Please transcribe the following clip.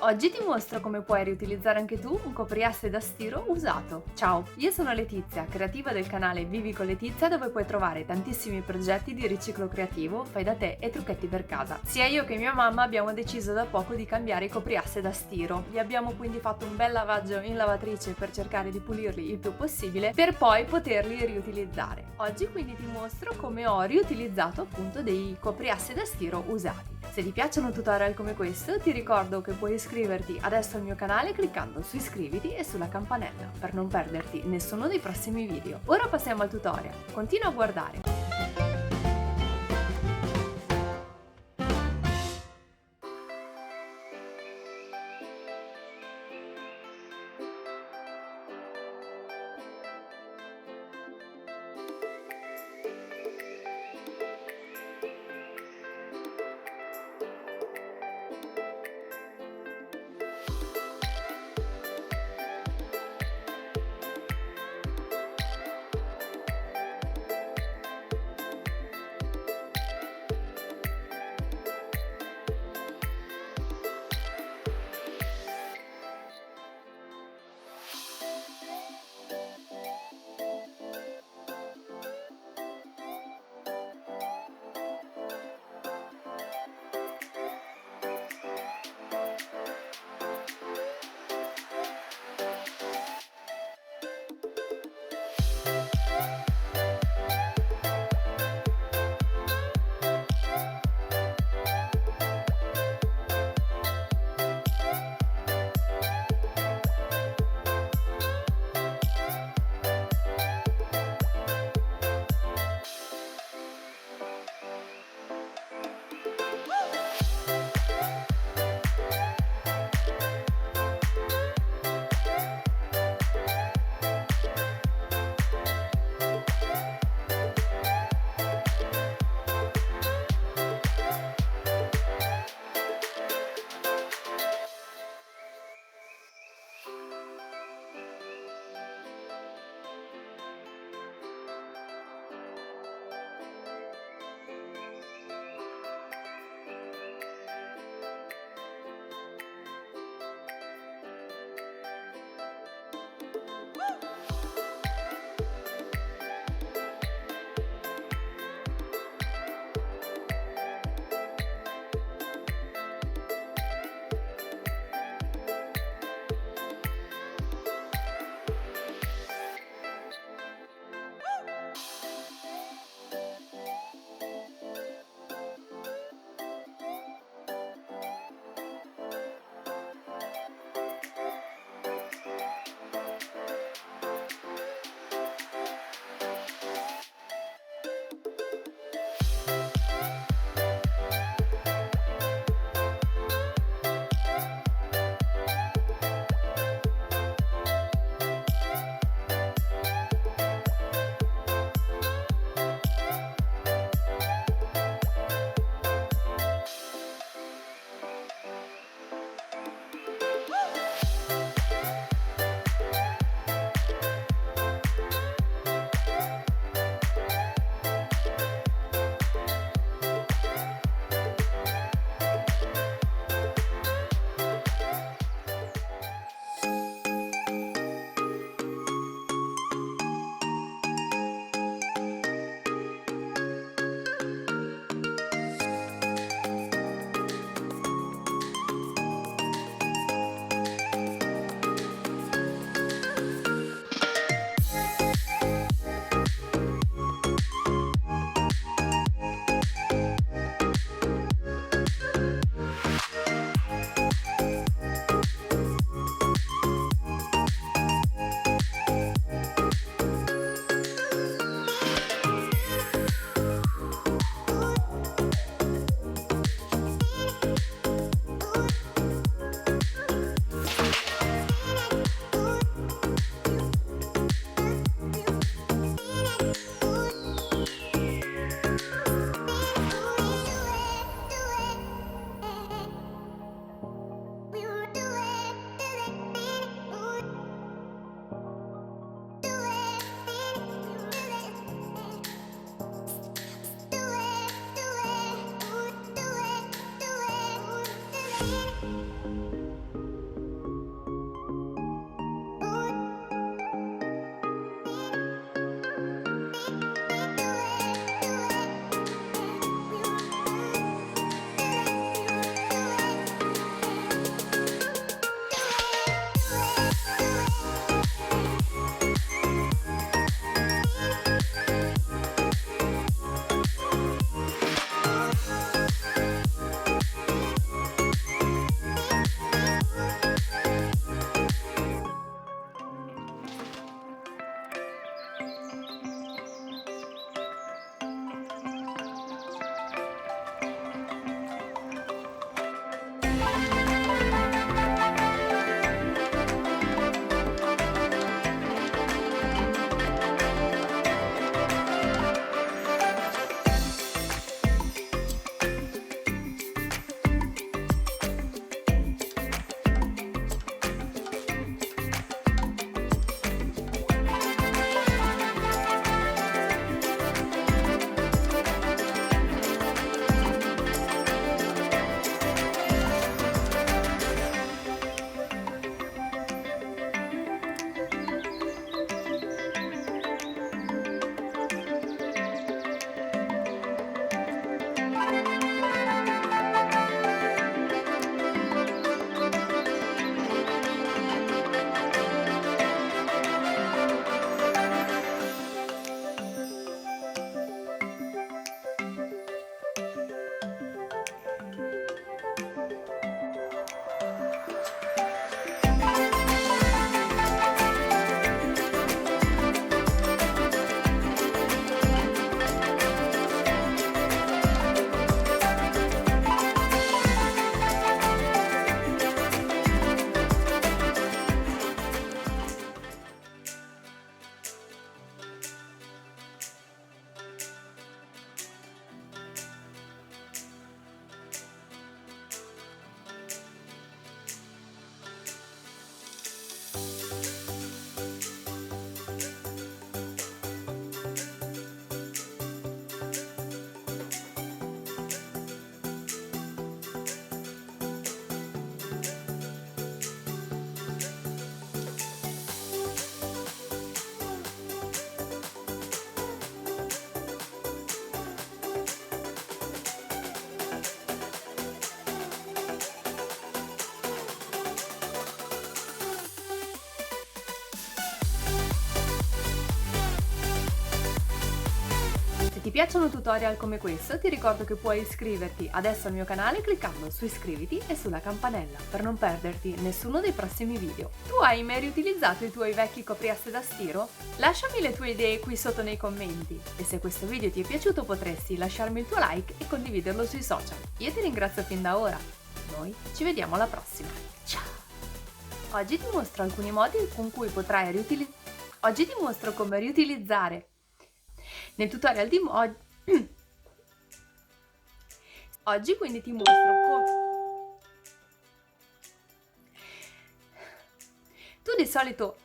Oggi ti mostro come puoi riutilizzare anche tu un copriasse da stiro usato. Ciao, io sono Letizia, creativa del canale Vivi con Letizia, dove puoi trovare tantissimi progetti di riciclo creativo, fai da te e trucchetti per casa. Sia io che mia mamma abbiamo deciso da poco di cambiare i copriasse da stiro. Li abbiamo quindi fatto un bel lavaggio in lavatrice per cercare di pulirli il più possibile, per poi poterli riutilizzare. Oggi quindi ti mostro come ho riutilizzato appunto dei copriasse da stiro usati. Se ti piacciono tutorial come questo, ti ricordo che puoi iscriverti adesso al mio canale cliccando su iscriviti e sulla campanella per non perderti nessuno dei prossimi video. Ora passiamo al tutorial. Continua a guardare. piacciono tutorial come questo, ti ricordo che puoi iscriverti adesso al mio canale cliccando su iscriviti e sulla campanella per non perderti nessuno dei prossimi video. Tu hai mai riutilizzato i tuoi vecchi copriasse da stiro? Lasciami le tue idee qui sotto nei commenti e se questo video ti è piaciuto potresti lasciarmi il tuo like e condividerlo sui social. Io ti ringrazio fin da ora. Noi ci vediamo alla prossima. Ciao! Oggi ti mostro alcuni modi con cui potrai Oggi ti mostro come riutilizzare. Nel tutorial di oggi quindi ti mostro come... Tu di solito